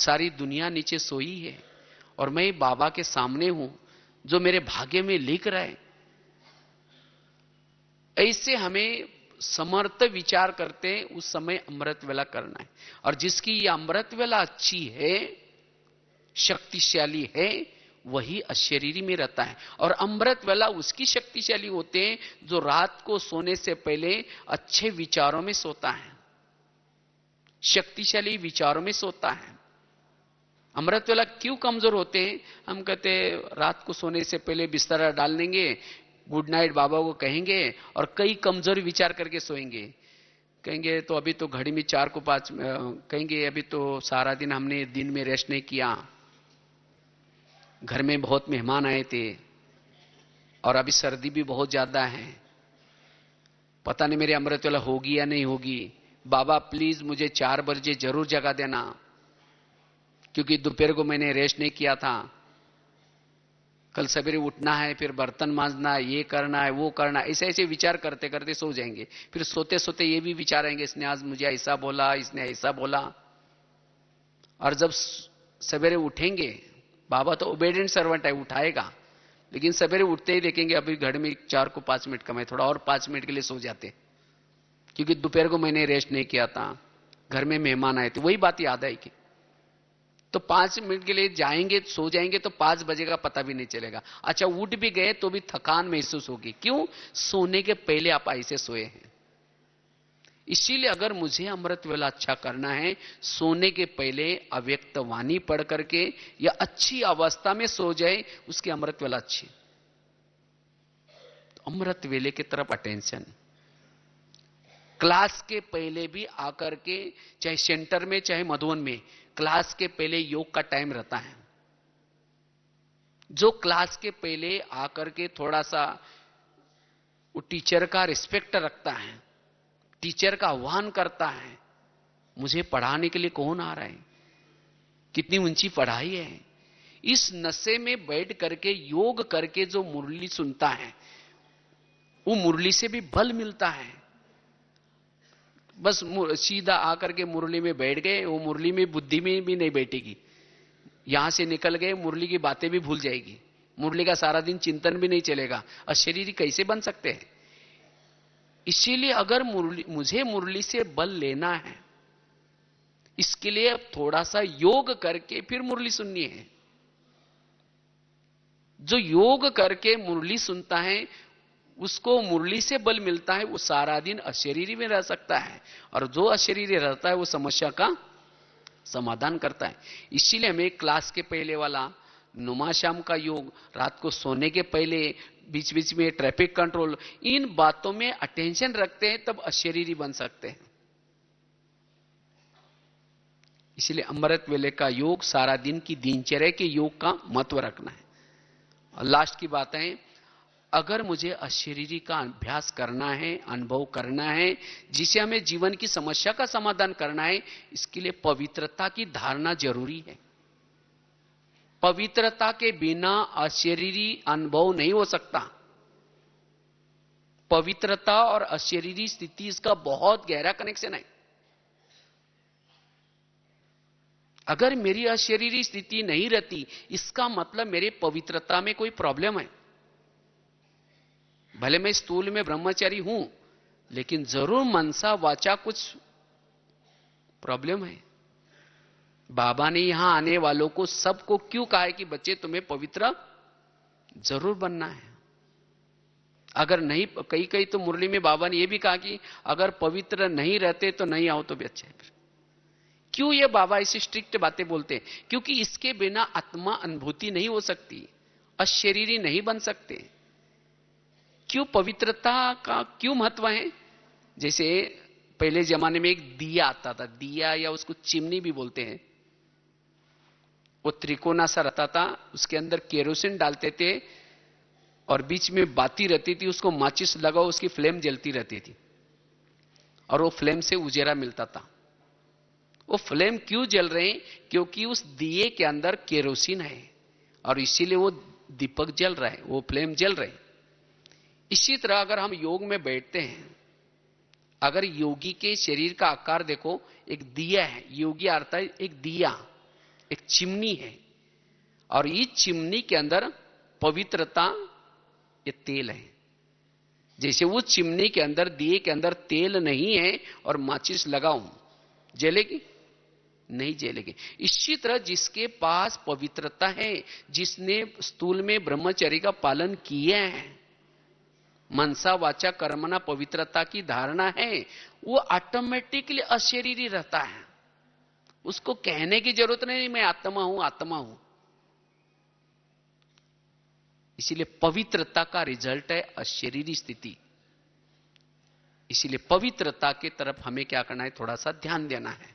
सारी दुनिया नीचे सोई है और मैं बाबा के सामने हूं जो मेरे भाग्य में लिख रहा है। ऐसे हमें समर्थ विचार करते हैं उस समय अमृत वेला करना है। और जिसकी ये अमृत वेला अच्छी है, शक्तिशाली है, वही अशरीरी में रहता है। और अमृत वेला उसकी शक्तिशाली होते हैं जो रात को सोने से पहले अच्छे विचारों में सोता है, शक्तिशाली विचारों में सोता है। अमृत वेला क्यों कमजोर होते हैं? हम कहते हैं रात को सोने से पहले बिस्तर डाल देंगे, गुड नाइट बाबा को कहेंगे और कई कमजोर विचार करके सोएंगे। कहेंगे तो अभी तो घड़ी में 4 को 5, कहेंगे अभी तो सारा दिन हमने दिन में रेस्ट नहीं किया, घर में बहुत मेहमान आए थे और अभी सर्दी भी बहुत ज्यादा है, पता नहीं मेरी अमृत वेला होगी या नहीं होगी। बाबा प्लीज मुझे 4 बजे जरूर जगा देना, क्योंकि दोपहर को मैंने रेस्ट नहीं किया था, कल सवेरे उठना है, फिर बर्तन मांजना है, ये करना है, वो करना है। ऐसे ऐसे विचार करते करते सो जाएंगे। फिर सोते सोते ये भी विचार आएंगे, इसने आज मुझे ऐसा बोला, इसने ऐसा बोला। और जब सवेरे उठेंगे, बाबा तो ओबेडिएंट सर्वेंट है, उठाएगा, लेकिन सवेरे उठते ही देखेंगे अभी घर में 4 को 5 मिनट कम है, थोड़ा और 5 मिनट के लिए सो जाते, क्योंकि दोपहर को मैंने रेस्ट नहीं किया था, घर में मेहमान आए थे, वही बात याद आएगी। तो 5 मिनट के लिए जाएंगे, सो जाएंगे तो 5 बजे का पता भी नहीं चलेगा। अच्छा उठ भी गए तो भी थकान महसूस होगी, क्यों? सोने के पहले आप ऐसे सोए हैं। इसीलिए अगर मुझे अमृत वेला अच्छा करना है, सोने के पहले अव्यक्त वाणी पढ़ करके या अच्छी अवस्था में सो जाए, उसकी अमृत वेला अच्छी। तो अमृत वेले की तरफ अटेंशन। क्लास के पहले भी आकर के, चाहे सेंटर में चाहे मधुबन में, क्लास के पहले योग का टाइम रहता है। जो क्लास के पहले आकर के थोड़ा सा वो टीचर का रिस्पेक्ट रखता है, टीचर का आह्वान करता है, मुझे पढ़ाने के लिए कौन आ रहा है, कितनी ऊंची पढ़ाई है, इस नशे में बैठ करके योग करके जो मुरली सुनता है, वो मुरली से भी बल मिलता है। बस सीधा आकर के मुरली में बैठ गए, वो मुरली में बुद्धि में भी नहीं बैठेगी, यहां से निकल गए मुरली की बातें भी भूल जाएगी, मुरली का सारा दिन चिंतन भी नहीं चलेगा। अशरीरी कैसे बन सकते हैं? इसीलिए अगर मुझे मुरली से बल लेना है, इसके लिए अब थोड़ा सा योग करके फिर मुरली सुननी है। जो योग करके मुरली सुनता है, उसको मुरली से बल मिलता है, वो सारा दिन अशरीरी में रह सकता है, और जो अशरीरी रहता है वो समस्या का समाधान करता है। इसीलिए हमें क्लास के पहले वाला नुमा शाम का योग, रात को सोने के पहले, बीच बीच में ट्रैफिक कंट्रोल, इन बातों में अटेंशन रखते हैं, तब अशरीरी बन सकते हैं। इसलिए अमृत वेले का योग सारा दिन की दिनचर्या के योग का महत्व रखना है। और लास्ट की बात है, अगर मुझे अशरीरी का अभ्यास करना है, अनुभव करना है, जिसे हमें जीवन की समस्या का समाधान करना है, इसके लिए पवित्रता की धारणा जरूरी है। पवित्रता के बिना अशरीरी अनुभव नहीं हो सकता। पवित्रता और अशरीरी स्थिति, इसका बहुत गहरा कनेक्शन है। अगर मेरी अशरीरी स्थिति नहीं रहती, इसका मतलब मेरे पवित्रता में कोई प्रॉब्लम है। भले मैं स्थूल में ब्रह्मचारी हूं, लेकिन जरूर मनसा वाचा कुछ प्रॉब्लम है। बाबा ने यहां आने वालों को सबको क्यों कहा है कि बच्चे तुम्हें पवित्र जरूर बनना है। अगर नहीं, कई कई तो मुरली में बाबा ने यह भी कहा कि अगर पवित्र नहीं रहते तो नहीं आओ तो भी अच्छा है। क्यों ये बाबा ऐसी स्ट्रिक्ट बातें बोलते हैं? क्योंकि इसके बिना आत्मा अनुभूति नहीं हो सकती, अशरीरी नहीं बन सकते। क्यों पवित्रता का क्यों महत्व है? जैसे पहले जमाने में एक दिया आता था, दिया या उसको चिमनी भी बोलते हैं, वो त्रिकोणा सा रहता था, उसके अंदर केरोसिन डालते थे और बीच में बाती रहती थी, उसको माचिस लगाओ, उसकी फ्लेम जलती रहती थी और वो फ्लेम से उजेरा मिलता था। वो फ्लेम क्यों जल रहे हैं? क्योंकि उस दिए के अंदर केरोसिन है और इसीलिए वो दीपक जल रहा है, वो फ्लेम जल रहे हैं। इसी तरह अगर हम योग में बैठते हैं, अगर योगी के शरीर का आकार देखो, एक दिया है, योगी अर्थ है एक दिया, एक चिमनी है, और इस चिमनी के अंदर पवित्रता, ये तेल है। जैसे उस चिमनी के अंदर, दिए के अंदर तेल नहीं है और माचिस लगाऊं, जलेगी? नहीं जलेगी। इसी तरह जिसके पास पवित्रता है, जिसने स्थूल में ब्रह्मचर्य का पालन किया है, मनसा वाचा कर्मणा पवित्रता की धारणा है, वो ऑटोमेटिकली अशरीरी रहता है। उसको कहने की जरूरत नहीं मैं आत्मा हूं, आत्मा हूं। इसीलिए पवित्रता का रिजल्ट है अशरीरी स्थिति। इसीलिए पवित्रता की तरफ हमें क्या करना है, थोड़ा सा ध्यान देना है।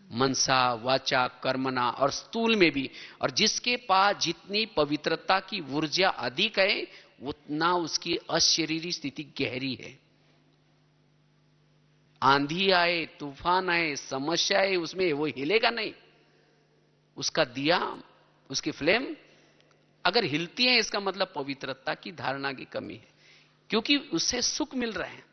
मनसा वाचा कर्मणा और स्थूल में भी। और जिसके पास जितनी पवित्रता की ऊर्जा अधिक है, उतना उसकी अशरीरी स्थिति गहरी है। आंधी आए, तूफान आए, समस्या आए, उसमें वो हिलेगा नहीं। उसका दिया, उसकी फ्लेम अगर हिलती है, इसका मतलब पवित्रता की धारणा की कमी है, क्योंकि उससे सुख मिल रहा है।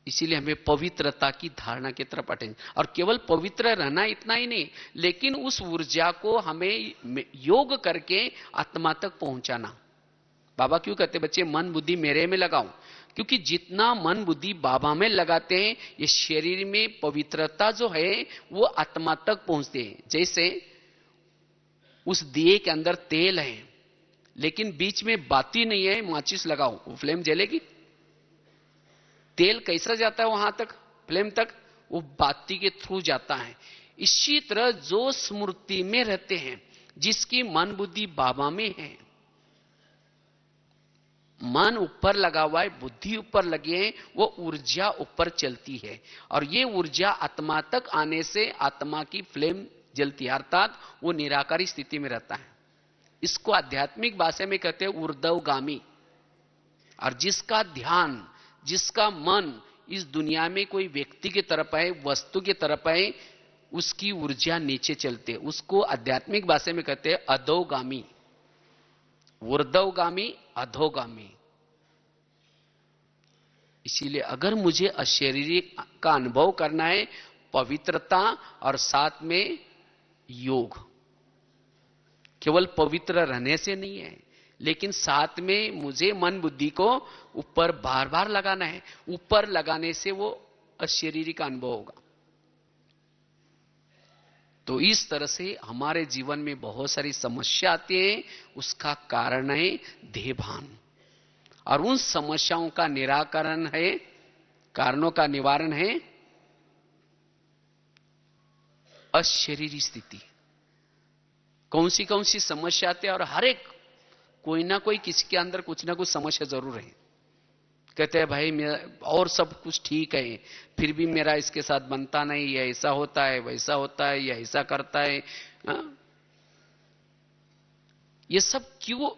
इसीलिए हमें पवित्रता की धारणा की तरफ अटेंशन, और केवल पवित्र रहना इतना ही नहीं, लेकिन उस ऊर्जा को हमें योग करके आत्मा तक पहुंचाना। बाबा क्यों कहते बच्चे मन बुद्धि मेरे में लगाओ? क्योंकि जितना मन बुद्धि बाबा में लगाते हैं, ये शरीर में पवित्रता जो है वो आत्मा तक पहुंचते हैं। जैसे उस दिए के अंदर तेल है, लेकिन बीच में बाती नहीं है, माचिस लगाओ, वो फ्लेम जलेगी? तेल कैसा जाता है वहां तक, फ्लेम तक? वो बाती के थ्रू जाता है। इसी तरह जो स्मृति में रहते हैं, जिसकी मन बुद्धि बाबा में है, मन ऊपर लगा हुआ है, बुद्धि ऊपर लगी है, वो ऊर्जा ऊपर चलती है, और ये ऊर्जा आत्मा तक आने से आत्मा की फ्लेम जलती है, अर्थात वो निराकारी स्थिति में रहता है। इसको आध्यात्मिक भाषा में कहते हैं ऊर्ध्वगामी। और जिसका ध्यान, जिसका मन इस दुनिया में कोई व्यक्ति की तरफ है, वस्तु की तरफ है, उसकी ऊर्जा नीचे चलते, उसको आध्यात्मिक भाषा में कहते हैं अधोगामी। ऊर्ध्वगामी, अधोगामी। इसीलिए अगर मुझे अशरीरी का अनुभव करना है, पवित्रता और साथ में योग, केवल पवित्र रहने से नहीं है, लेकिन साथ में मुझे मन बुद्धि को ऊपर बार बार लगाना है। ऊपर लगाने से वो अशरीरी का अनुभव होगा। तो इस तरह से हमारे जीवन में बहुत सारी समस्या आती है, उसका कारण है देहभान, और उन समस्याओं का निराकरण है, कारणों का निवारण है अशरीरी स्थिति। कौन सी समस्या आती है, और हर एक कोई ना कोई, किसी के अंदर कुछ ना कुछ समस्या जरूर है। कहते हैं भाई मेरा और सब कुछ ठीक है, फिर भी मेरा इसके साथ बनता नहीं, या ऐसा होता है, वैसा होता है, या ऐसा करता है। ये सब क्यों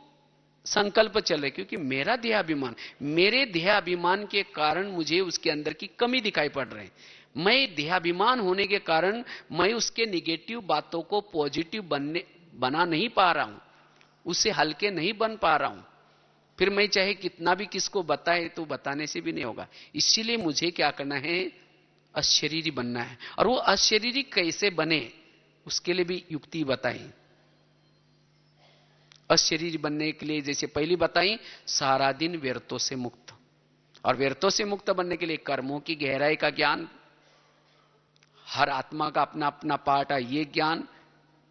संकल्प चले? क्योंकि मेरा देहाभिमान, मेरे देहाभिमान के कारण मुझे उसके अंदर की कमी दिखाई पड़ रही है। मैं देहाभिमान होने के कारण मैं उसके निगेटिव बातों को पॉजिटिव बना नहीं पा रहा हूं, उससे हल्के नहीं बन पा रहा हूं। फिर मैं चाहे कितना भी किसको बताए, तो बताने से भी नहीं होगा। इसीलिए मुझे क्या करना है, अशरीरी बनना है। और वो अशरीरी कैसे बने, उसके लिए भी युक्ति बताई। अशरीरी बनने के लिए जैसे पहली बताई, सारा दिन व्यर्थों से मुक्त। और व्यर्थों से मुक्त बनने के लिए कर्मों की गहराई का ज्ञान, हर आत्मा का अपना अपना पार्ट है, ये ज्ञान,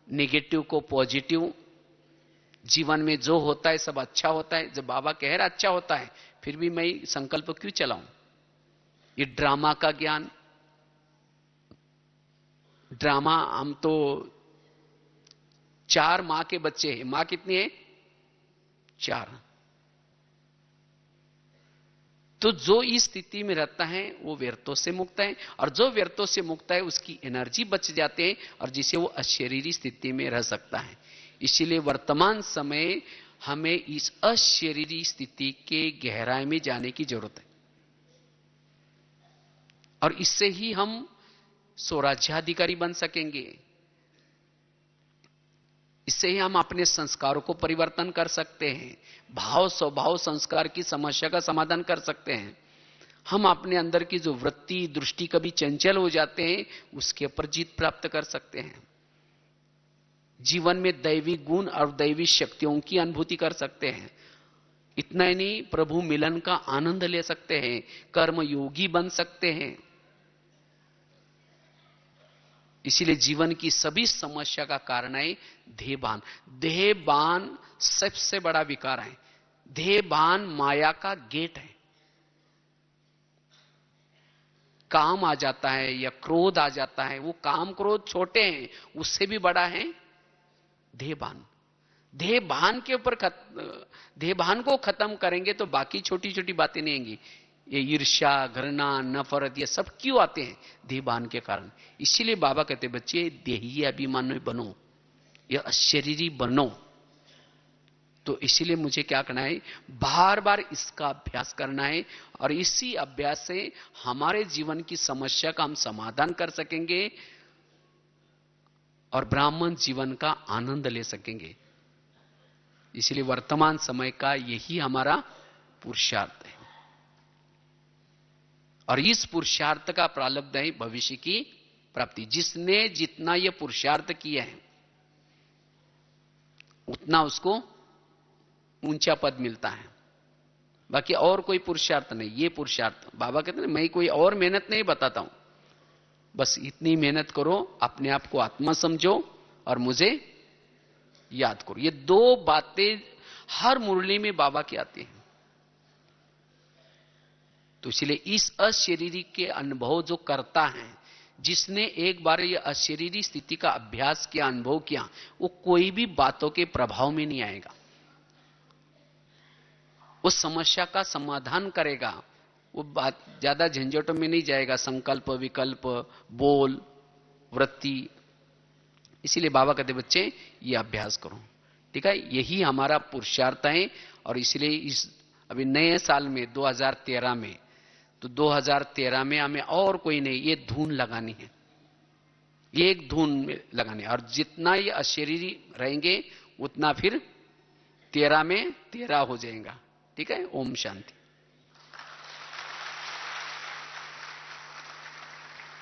नेगेटिव को पॉजिटिव, जीवन में जो होता है सब अच्छा होता है। जब बाबा कह रहा अच्छा होता है, फिर भी मैं संकल्प क्यों चलाऊं? ये ड्रामा का ज्ञान, ड्रामा, हम तो 4 मां के बच्चे हैं। मां कितनी है? 4। तो जो इस स्थिति में रहता है वो व्यर्थों से मुक्त है, और जो व्यर्थों से मुक्त है उसकी एनर्जी बच जाते हैं, और जिसे वो अशरीरी स्थिति में रह सकता है। इसीलिए वर्तमान समय हमें इस अशरीरी स्थिति के गहराई में जाने की जरूरत है, और इससे ही हम स्वराज्याधिकारी बन सकेंगे। इससे ही हम अपने संस्कारों को परिवर्तन कर सकते हैं, भाव स्वभाव संस्कार की समस्या का समाधान कर सकते हैं। हम अपने अंदर की जो वृत्ति दृष्टि कभी चंचल हो जाते हैं, उसके ऊपर जीत प्राप्त कर सकते हैं। जीवन में दैवी गुण और दैवी शक्तियों की अनुभूति कर सकते हैं। इतना ही नहीं, प्रभु मिलन का आनंद ले सकते हैं, कर्म योगी बन सकते हैं। इसीलिए जीवन की सभी समस्या का कारण है देहभान। देहभान सबसे बड़ा विकार है। देहभान माया का गेट है। काम आ जाता है या क्रोध आ जाता है, वो काम क्रोध छोटे हैं, उससे भी बड़ा है देहभान। देहभान के ऊपर देहभान को खत्म करेंगे तो बाकी छोटी छोटी बातें नहीं आएंगी। ये ईर्ष्या, घृणा, नफरत, ये सब क्यों आते हैं? देहभान के कारण। इसीलिए बाबा कहते बच्चे देही अभिमानी बनो, ये अशरीरी बनो। तो इसीलिए मुझे क्या करना है, बार बार इसका अभ्यास करना है, और इसी अभ्यास से हमारे जीवन की समस्या का हम समाधान कर सकेंगे और ब्राह्मण जीवन का आनंद ले सकेंगे। इसलिए वर्तमान समय का यही हमारा पुरुषार्थ है, और इस पुरुषार्थ का प्रारब्ध है भविष्य की प्राप्ति। जिसने जितना यह पुरुषार्थ किया है उतना उसको ऊंचा पद मिलता है। बाकी और कोई पुरुषार्थ नहीं, ये पुरुषार्थ। बाबा कहते हैं मैं कोई और मेहनत नहीं बताता हूं, बस इतनी मेहनत करो, अपने आप को आत्मा समझो और मुझे याद करो। ये दो बातें हर मुरली में बाबा की आती हैं। तो इसलिए इस अशरीरी के अनुभव जो करता है, जिसने एक बार ये अशरीरी स्थिति का अभ्यास किया, अनुभव किया, वो कोई भी बातों के प्रभाव में नहीं आएगा। उस समस्या का समाधान करेगा, वो बात ज्यादा झंझटों में नहीं जाएगा। संकल्प, विकल्प, बोल, वृत्ति। इसीलिए बाबा कहते बच्चे ये अभ्यास करो, ठीक है? यही हमारा पुरुषार्थ है। और इसलिए इस अभी नए साल में 2013 में, तो 2013 में हमें और कोई नहीं, ये धुन लगानी है, ये एक धुन में लगानी है। और जितना ये अशरीरी रहेंगे उतना फिर 13 में 13 हो जाएगा, ठीक है? ओम शांति।